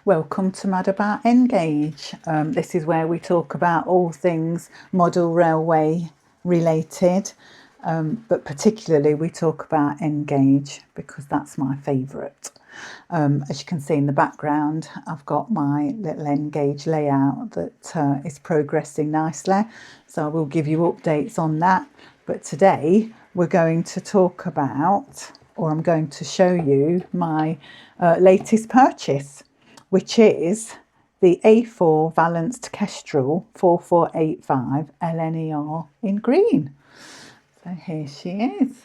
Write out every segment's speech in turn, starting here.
Welcome to Mad About Engage. This is where we talk about all things model railway related, but particularly we talk about Engage because that's my favourite. As you can see in the background, I've got my little Engage layout that is progressing nicely, so I will give you updates on that. But today we're going to talk about, or I'm going to show you my latest purchase, which is the A4 Balanced Kestrel 4485 LNER in green. So here she is.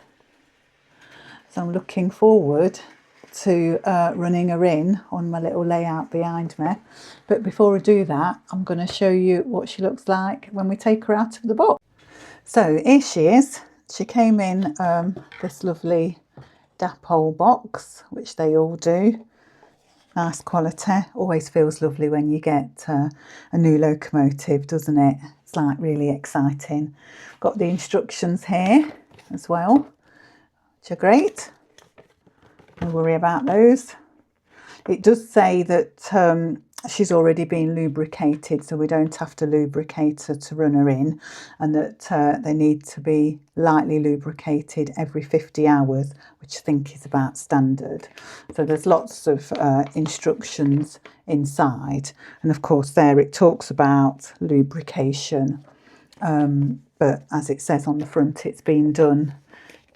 So I'm looking forward to running her in on my little layout behind me. But before I do that, I'm going to show you what she looks like when we take her out of the box. So here she is. She came in this lovely Dapol box, which they all do. Nice quality. Always feels lovely when you get a new locomotive, doesn't it? It's like really exciting. Got the instructions here as well, which are great. Don't worry about those. It does say that she's already been lubricated, so we don't have to lubricate her to run her in, and that they need to be lightly lubricated every 50 hours, which I think is about standard. So there's lots of instructions inside, and of course there it talks about lubrication, but as it says on the front, it's been done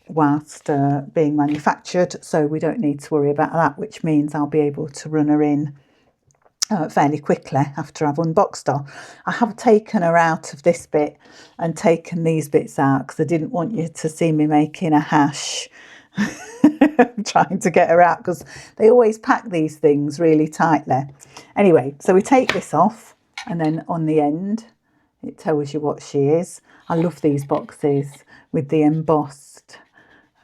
whilst being manufactured, so we don't need to worry about that, which means I'll be able to run her in fairly quickly after I've unboxed her. I have taken her out of this bit and taken these bits out because I didn't want you to see me making a hash trying to get her out, because they always pack these things really tightly. Anyway, so we take this off, and then on the end it tells you what she is. I love these boxes with the embossed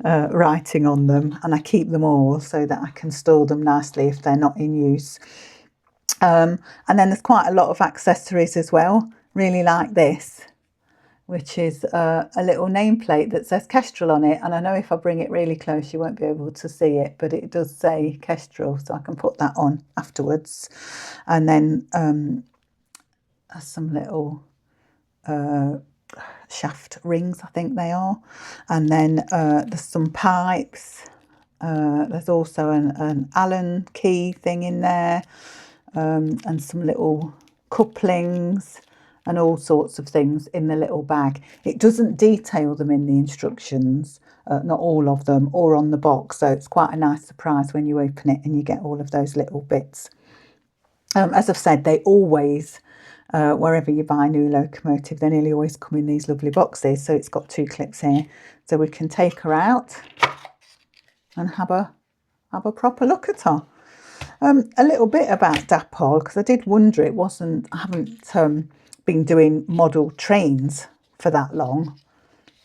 writing on them, and I keep them all so that I can store them nicely if they're not in use. And then there's quite a lot of accessories as well, really like this, which is a little nameplate that says Kestrel on it, and I know if I bring it really close you won't be able to see it, but it does say Kestrel, so I can put that on afterwards. And then some little shaft rings, I think they are, and then there's some pipes. There's also an Allen key thing in there, and some little couplings and all sorts of things in the little bag. It doesn't detail them in the instructions, not all of them, or on the box, so it's quite a nice surprise when you open it and you get all of those little bits. As I've said, they always wherever you buy a new locomotive, they nearly always come in these lovely boxes. So it's got two clips here, so we can take her out and have a proper look at her. A little bit about Dapol, because I did wonder, I haven't been doing model trains for that long,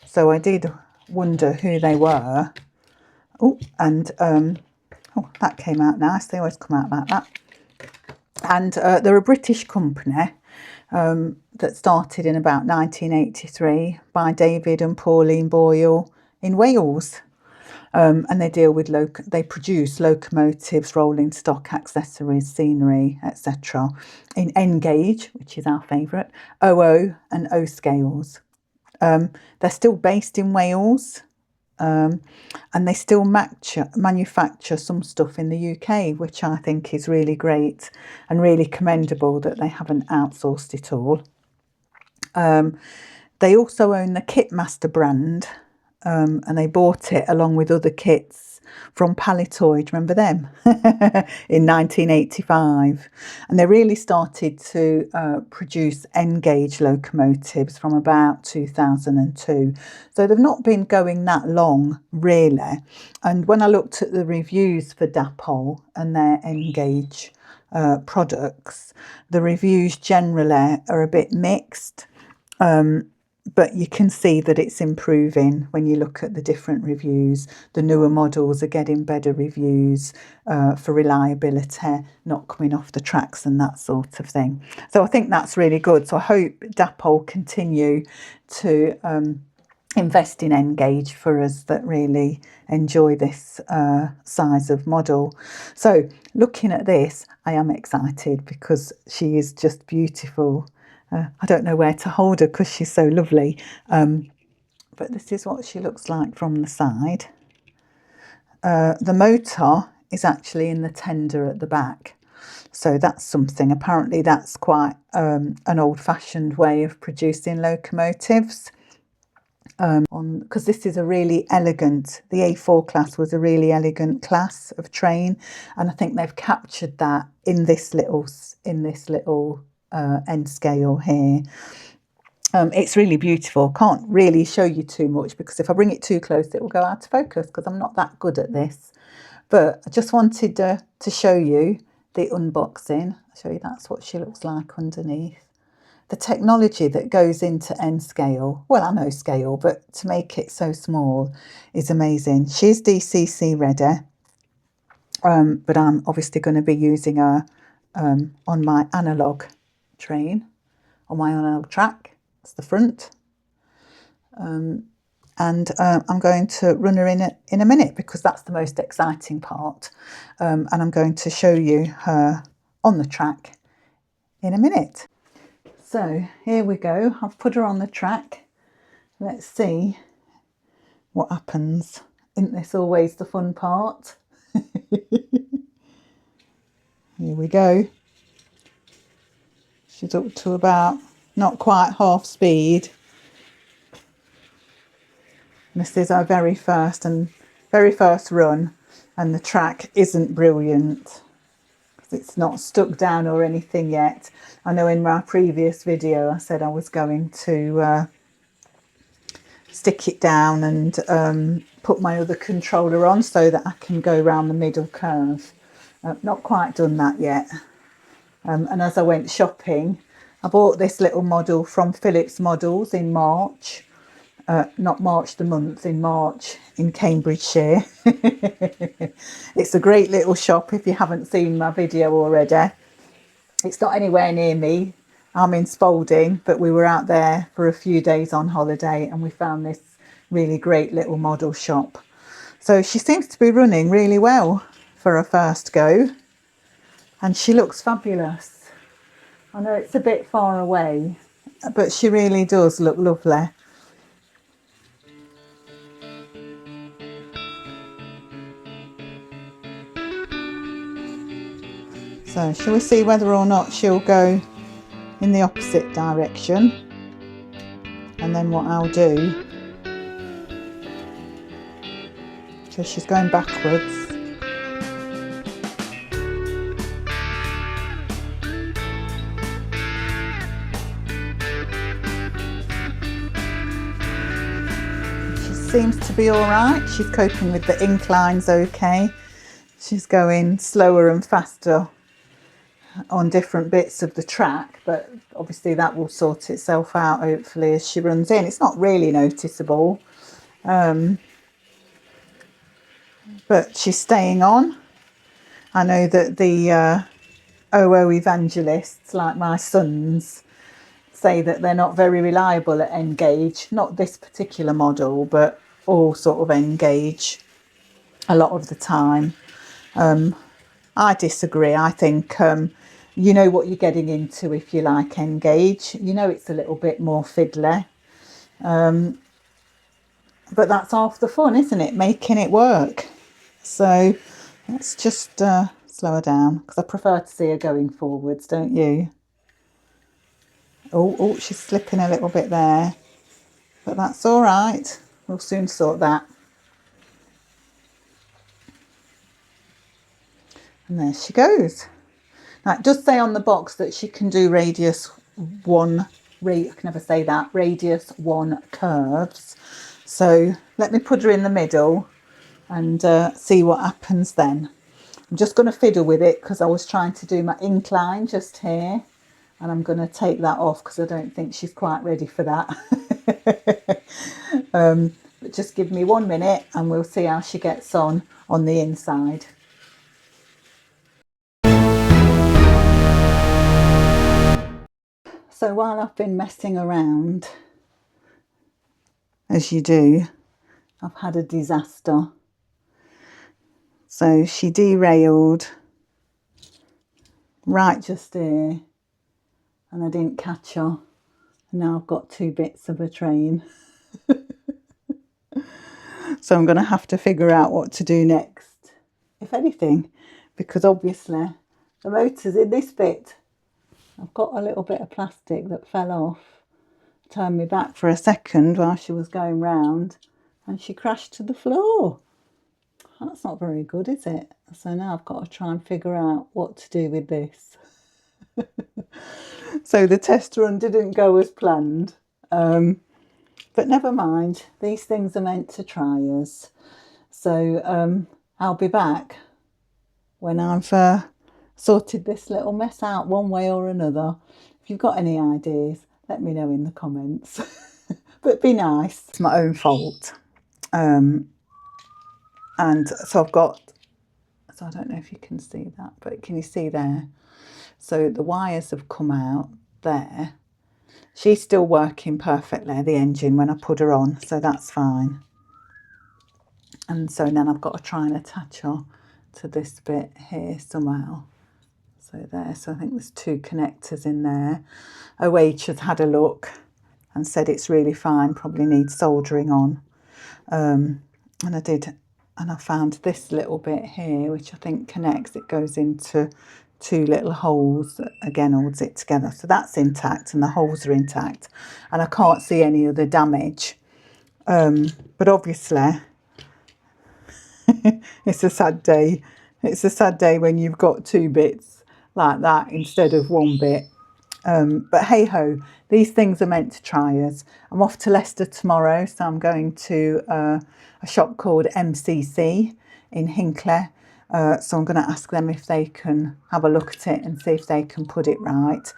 so I did wonder who they were. Oh, and oh, that came out nice. They always come out like that. And they're a British company that started in about 1983 by David and Pauline Boyle in Wales. And they deal with they produce locomotives, rolling stock, accessories, scenery, etc. in N-gauge, which is our favourite, OO and O scales. They're still based in Wales, and they still manufacture some stuff in the UK, which I think is really great and really commendable that they haven't outsourced it all. They also own the Kitmaster brand, and they bought it along with other kits from Palitoid, remember them, in 1985. And they really started to produce N-gauge locomotives from about 2002. So they've not been going that long, really. And when I looked at the reviews for Dapol and their N-gauge products, the reviews generally are a bit mixed. But you can see that it's improving when you look at the different reviews. The newer models are getting better reviews for reliability, not coming off the tracks and that sort of thing. So I think that's really good. So I hope Dapol continue to invest in N gauge for us that really enjoy this size of model. So looking at this, I am excited because she is just beautiful. I don't know where to hold her because she's so lovely, but this is what she looks like from the side. The motor is actually in the tender at the back, so that's something. Apparently that's quite an old-fashioned way of producing locomotives, because this is a really elegant, the A4 class was a really elegant class of train, and I think they've captured that in this little end scale here. It's really beautiful. Can't really show you too much because if I bring it too close it will go out of focus because I'm not that good at this. But I just wanted to show you the unboxing. I'll show you that's what she looks like underneath. The technology that goes into N scale, well, I know scale, but to make it so small is amazing. She's DCC ready, but I'm obviously going to be using her on my analogue train, on my analogue track. That's the front. And I'm going to run her in a minute because that's the most exciting part. And I'm going to show you her on the track in a minute. So here we go. I've put her on the track. Let's see what happens. Isn't this always the fun part? Here we go. She's up to about not quite half speed. This is our very first run, and the track isn't brilliant. It's not stuck down or anything yet. I know in my previous video I said I was going to stick it down and put my other controller on so that I can go around the middle curve. Not quite done that yet. And as I went shopping, I bought this little model from Phillips Models in March. Not March the month, in March in Cambridgeshire. It's a great little shop if you haven't seen my video already. It's not anywhere near me. I'm in Spalding, but we were out there for a few days on holiday and we found this really great little model shop. So she seems to be running really well for her first go, and she looks fabulous. I know it's a bit far away, but she really does look lovely. So shall we see whether or not she'll go in the opposite direction, and then what I'll do, so she's going backwards. She seems to be all right. She's coping with the inclines okay. She's going slower and faster on different bits of the track, but obviously that will sort itself out hopefully as she runs in. It's not really noticeable, but she's staying on. I know that the OO evangelists, like my sons, say that they're not very reliable at N gauge. Not this particular model, but all sort of N gauge a lot of the time. I disagree. I think you know what you're getting into if you like N gauge. You know it's a little bit more fiddly. But that's half the fun, isn't it? Making it work. So let's just slow her down because I prefer to see her going forwards, don't you? Oh, she's slipping a little bit there, but that's all right. We'll soon sort that. And there she goes. Now it does say on the box that she can do radius 1, I can never say that, radius 1 curves. So let me put her in the middle and see what happens then. I'm just going to fiddle with it because I was trying to do my incline just here, and I'm going to take that off because I don't think she's quite ready for that. But just give me 1 minute and we'll see how she gets on the inside. So while I've been messing around, as you do. I've had a disaster. So she derailed right just here and I didn't catch her. And now I've got 2 bits of a train. So I'm going to have to figure out what to do next, if anything, because obviously the motor's in this bit. I've got a little bit of plastic that fell off, turned me back for a second while she was going round and she crashed to the floor. That's not very good, is it? So now I've got to try and figure out what to do with this. So the test run didn't go as planned. But never mind, these things are meant to try us. So I'll be back when I've sorted this little mess out one way or another. If you've got any ideas, let me know in the comments. But be nice. It's my own fault. And so I've got, so I don't know if you can see that, but can you see there? So the wires have come out there. She's still working perfectly, the engine, when I put her on, so that's fine. And so then I've got to try and attach her to this bit here somehow. So there, so I think there's 2 connectors in there. OH has had a look and said it's really fine, probably needs soldering on. And I did, and I found this little bit here, which I think connects, it goes into 2 little holes that again holds it together. So that's intact and the holes are intact and I can't see any other damage. But obviously it's a sad day. It's a sad day when you've got 2 bits like that instead of 1 bit. But hey ho, these things are meant to try us. I'm off to Leicester tomorrow, so I'm going to a shop called MCC in Hinckley. So I'm going to ask them if they can have a look at it and see if they can put it right.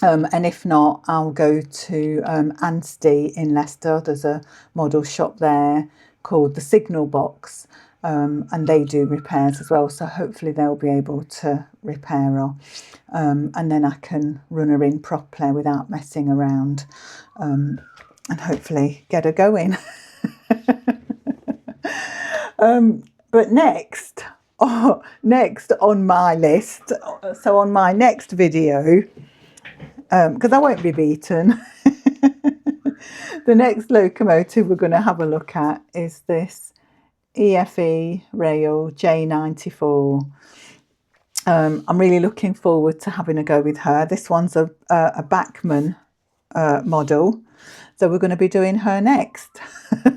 And if not, I'll go to Anstey in Leicester. There's a model shop there called the Signal Box, and they do repairs as well. So hopefully they'll be able to repair her, and then I can run her in properly without messing around, and hopefully get her going. But next on my list, so on my next video, because I won't be beaten, the next locomotive we're going to have a look at is this EFE Rail J94. I'm really looking forward to having a go with her. This one's a Bachmann model, so we're going to be doing her next.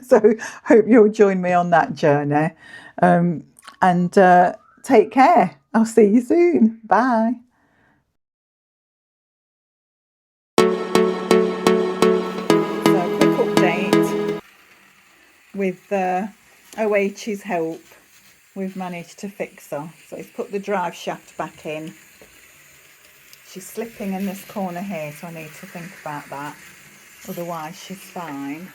So hope you'll join me on that journey, and take care. I'll see you soon. Bye. With OH's help, we've managed to fix her. So he's put the drive shaft back in. She's slipping in this corner here, so I need to think about that. Otherwise she's fine.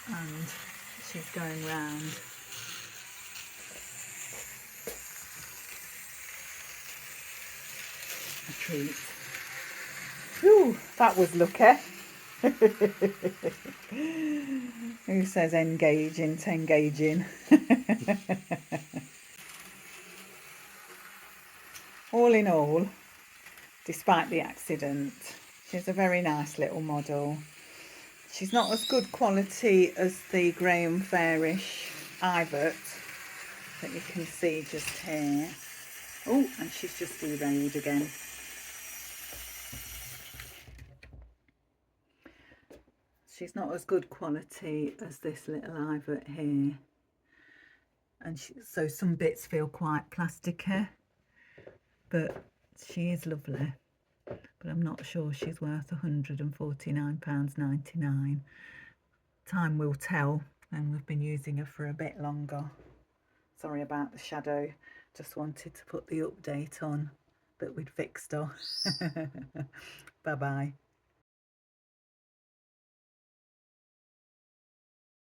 And she's going round. A treat. Ooh, that was lucky. Who says engaging to engaging? All in all, despite the accident, she's a very nice little model. She's not as good quality as the Graham Fairish Ivert that you can see just here. Oh, and she's just derailed again. She's not as good quality as this little Ivert here. And so some bits feel quite plasticky, but she is lovely. But I'm not sure she's worth £149.99. Time will tell, and we've been using her for a bit longer. Sorry about the shadow, just wanted to put the update on that we'd fixed her. Bye bye.